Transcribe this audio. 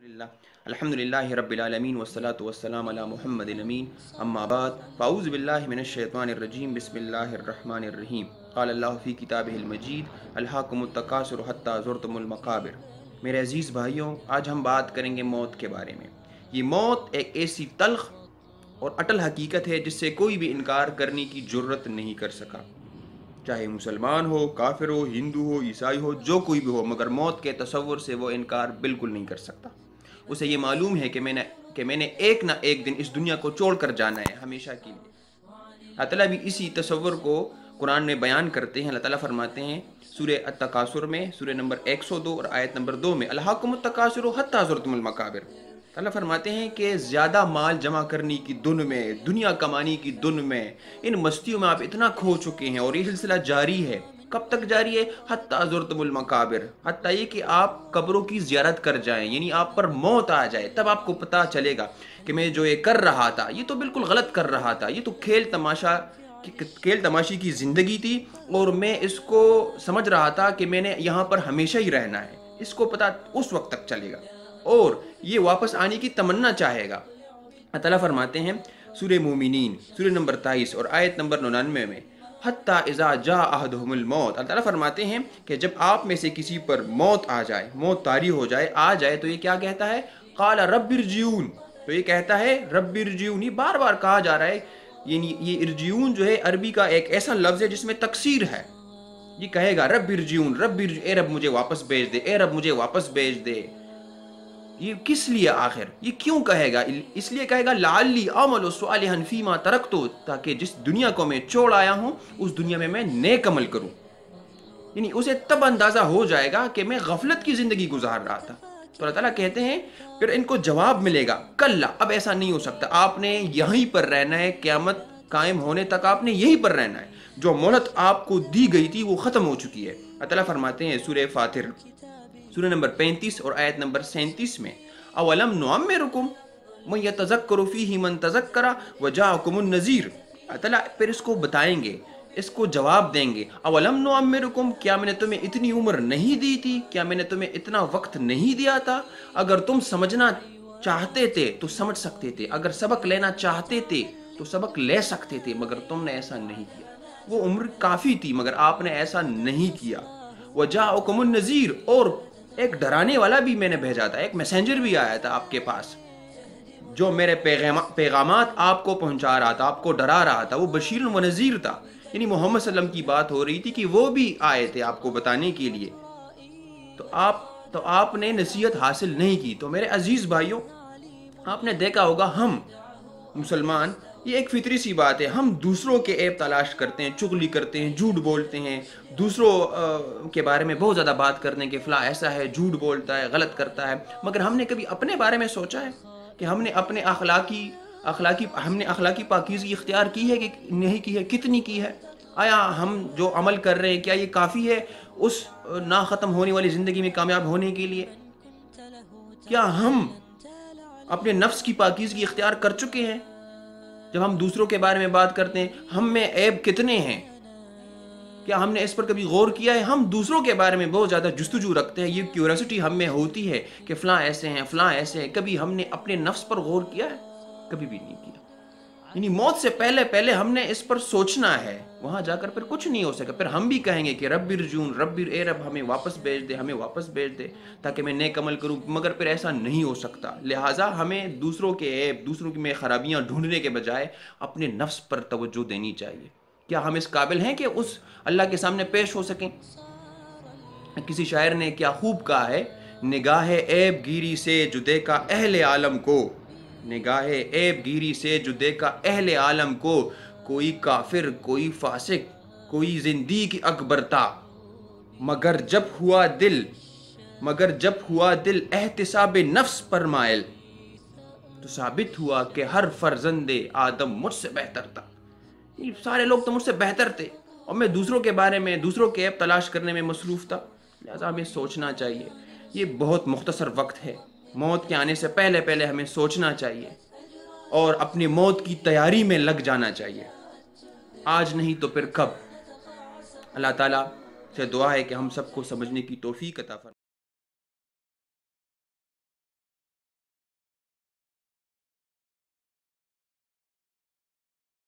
अल्हम्दुलिल्लाहि रब्बिल आलमीन वस्सलातु वस्सलामु अला मुहम्मदिन अमीन अम्मा बाद फ़अऊज़ु बिल्लाहि मिनश शैतानिर रजीम बिस्मिल्लाहिर रहमानिर रहीम क़ाल अल्लाहु फ़ी किताबिहिल मजीद अलहाकुमुत तकासुर हत्ता ज़ुरतुमुल मक़ाबिर। मेरे अज़ीज़ भाइयों, आज हम बात करेंगे मौत के बारे में। ये मौत एक ऐसी तल्ख़ और अटल हकीकत है जिससे कोई भी इनकार करने की जुर्रत नहीं कर सका, चाहे मुसलमान हो, काफिर हो, हिंदू हो, ईसाई हो, जो कोई भी हो, मगर मौत के तसव्वुर से वो इनकार बिल्कुल नहीं कर सकता। उसे ये मालूम है कि मैंने एक ना एक दिन इस दुनिया को छोड़ कर जाना है, हमेशा के लिए। अल्लाह ताला भी इसी तसव्वुर को कुरान में बयान करते हैं। अल्लाह ताला फरमाते हैं सूरह अत-तकासुर में, सूरह नंबर 102 और आयत नंबर 2 में, अलहाकुमुत तकासुर हत्ता ज़ुरतुमुल मक़ाबिर। अल्लाह फरमाते हैं कि ज़्यादा माल जमा करने की धुन में, दुनिया कमाने की धुन में, इन मस्तियों में आप इतना खो चुके हैं और ये सिलसिला जारी है। कब तक जारी है? हत्ता ज़ुरतुमुल मक़ाबिर, हत्ता ये कि आप कब्रों की ज़ियारत कर जाएं, यानी आप पर मौत आ जाए, तब आपको पता चलेगा कि मैं जो ये कर रहा था ये तो बिल्कुल गलत कर रहा था, ये तो खेल तमाशी की ज़िंदगी थी और मैं इसको समझ रहा था कि मैंने यहाँ पर हमेशा ही रहना है। इसको पता उस वक्त तक चलेगा और ये वापस आने की तमन्ना चाहेगा। अल्लाह ताला फरमाते हैं सूरह मोमिनीन, सूरह नंबर 23 और आयत नंबर 99 में, हत्ता इज़ा जा अहदहुमुल मौत। अल्लाह ताला फरमाते हैं कि जब आप में से किसी पर मौत आ जाए, मौत तारी हो जाए, आ जाए, तो ये क्या कहता है? क़ाल रब्बिरजिऊन, तो ये कहता है रब्बिरजिऊन। ये बार बार कहा जा रहा है। ये इरजिऊन जो है अरबी का एक ऐसा लफ्ज़ है जिसमें तकसीर है। ये कहेगा रब्बिरजिऊन, ए रब मुझे वापस भेज दे, ए रब मुझे वापस भेज दे। ये किस लिए आखिर? ये क्यों कहेगा? इसलिए कहेगा लाअल्ली अमलु सालिहन फीमा तरक्तु, ताकि जिस दुनिया को मैं छोड़ आया हूँ उस दुनिया में मैं नेक अमल करूँ। यानी उसे तब अंदाज़ा हो जाएगा कि मैं गफलत की ज़िंदगी गुजार रहा था। तो अल्लाह ताला कहते हैं फिर इनको जवाब मिलेगा, कल्ला, अब ऐसा नहीं हो सकता, आपने यहीं पर रहना है, क़यामत कायम होने तक आपने यहीं पर रहना है। जो मोहलत आपको दी गई थी वो ख़त्म हो चुकी है। अल्लाह ताला फरमाते हैं सूरह फातिर, सूरह नंबर 35 और आयत नंबर 37 में, अवलम नुअम्मिरुकुम मन यतज़क्करु फ़ीही मन तज़क्करा व जाअकुमुन नज़ीर। अल्लाह ताला फिर इसको बताएंगे, इसको जवाब देंगे, अवलम नुअम्मिरुकुम, क्या मैंने तुम्हें इतनी उम्र नहीं दी थी? क्या मैंने तुम्हें इतना वक्त नहीं दिया था? अगर तुम समझना चाहते थे तो समझ सकते थे, अगर सबक लेना चाहते थे तो सबक ले सकते थे, मगर तुमने ऐसा नहीं किया। वो उम्र काफ़ी थी मगर आपने ऐसा नहीं किया। व जाअकुमुन नज़ीर, और एक डराने वाला भी मैंने भेजा था, एक मैसेंजर भी आया था आपके पास जो मेरे पैगामात आपको पहुंचा रहा था, आपको डरा रहा था। वो बशीर व नज़ीर था, यानी मोहम्मद सल्लम की बात हो रही थी कि वो भी आए थे आपको बताने के लिए। तो आपने नसीहत हासिल नहीं की। तो मेरे अजीज़ भाइयों, आपने देखा होगा हम मुसलमान, ये एक फितरी सी बात है, हम दूसरों के ऐब तलाश करते हैं, चुगली करते हैं, झूठ बोलते हैं, दूसरों के बारे में बहुत ज़्यादा बात करने के फ़ला ऐसा है, झूठ बोलता है, गलत करता है। मगर हमने कभी अपने बारे में सोचा है कि हमने अपने अखलाकी पाकीज़गी इख्तियार की है कि नहीं की है? कितनी की है? आया हम जो अमल कर रहे हैं क्या ये काफ़ी है उस ना ख़त्म होने वाली ज़िंदगी में कामयाब होने के लिए? क्या हम अपने नफ्स की पाकीज़गी इख्तियार कर चुके हैं? जब हम दूसरों के बारे में बात करते हैं, हम में ऐब कितने हैं? क्या हमने इस पर कभी गौर किया है? हम दूसरों के बारे में बहुत ज़्यादा जुस्तजू रखते हैं, ये क्यूरियोसिटी हम में होती है कि फ़लाँ ऐसे हैं, फ़लाँ ऐसे हैं। कभी हमने अपने नफ्स पर गौर किया है? कभी भी नहीं किया। यानी मौत से पहले हमने इस पर सोचना है, वहाँ जाकर फिर कुछ नहीं हो सका। फिर हम भी कहेंगे कि रब्बिरजिऊन, ए रब हमें वापस भेज दे, हमें वापस भेज दे ताकि मैं नेक अमल करूँ, मगर फिर ऐसा नहीं हो सकता। लिहाजा हमें दूसरों के ऐब, दूसरों में खराबियाँ ढूंढने के बजाय अपने नफ्स पर तवज्जो देनी चाहिए। क्या हम इस काबिल हैं कि उस अल्लाह के सामने पेश हो सकें? किसी शायर ने क्या खूब कहा है, निगाहे ऐब गिरी से जुदे का अहले आलम को, निगाहे ऐब गिरी से जुदे का अहले आलम को, कोई काफिर, कोई फासिक, कोई जिंदगी अकबरता, मगर जब हुआ दिल एहतिसाब नफ्स पर मायल, तो साबित हुआ कि हर फर्जंदे आदम मुझसे बेहतर था। ये सारे लोग तो मुझसे बेहतर थे और मैं दूसरों के बारे में, दूसरों के ऐब तलाश करने में मसरूफ़ था। लिहाजा हमें सोचना चाहिए, ये बहुत मुख्तसर वक्त है, मौत के आने से पहले हमें सोचना चाहिए और अपनी मौत की तैयारी में लग जाना चाहिए। आज नहीं तो फिर कब? अल्लाह ताला से दुआ है कि हम सबको समझने की तौफीक अता फरमाए।